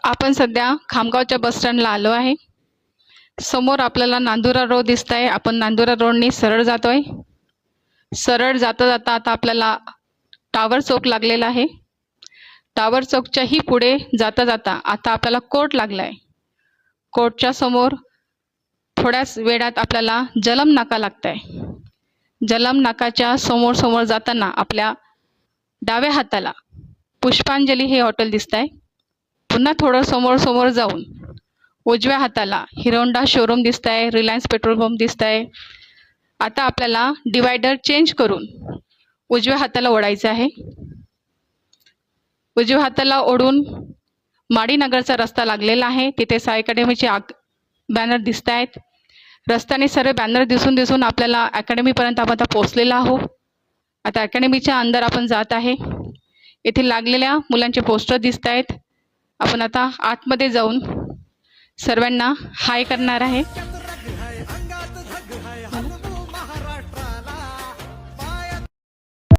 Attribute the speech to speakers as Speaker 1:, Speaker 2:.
Speaker 1: आपण सध्या खामगावच्या बस स्टँडला आलो आहे. समोर आपल्याला नांदुरा रोड दिसत आहे. आपण नांदुरा रोडनी सरळ जातोय. सरळ जाता जाता आता आपल्याला टावर चौक लागलेला आहे. टावर चौकच्याही पुढे जाता जाता आता आपल्याला कोर्ट लागला आहे. कोर्टच्या समोर थोड्याच वेळात आपल्याला जलम नाका लागत आहे. जलम नाकाच्या समोर समोर जाताना आपल्या डाव्या हाताला पुष्पांजली हे हॉटेल दिसत आहे. पुन्हा थोडं समोर समोर जाऊन उजव्या हाताला हिरोंडा शोरूम दिसत आहे. रिलायन्स पेट्रोल पंप दिसत आहे. आता आपल्याला डिवायडर चेंज करून उजव्या हाताला ओढायचं आहे. उजव्या हाताला ओढून माडीनगरचा रस्ता लागलेला आहे. तिथे साई अकॅडमीचे बॅनर दिसत आहेत. रस्त्याने सर्व बॅनर दिसून दिसून आपल्याला अकॅडमीपर्यंत आपण आता पोहोचलेलो आहोत. आता अकॅडमीच्या अंदर आपण जात आहे. येथे लागलेल्या मुलांचे पोस्टर दिसत आहेत. आपण आता आतमध्ये जाऊन सर्वांना हाय करणार आहे.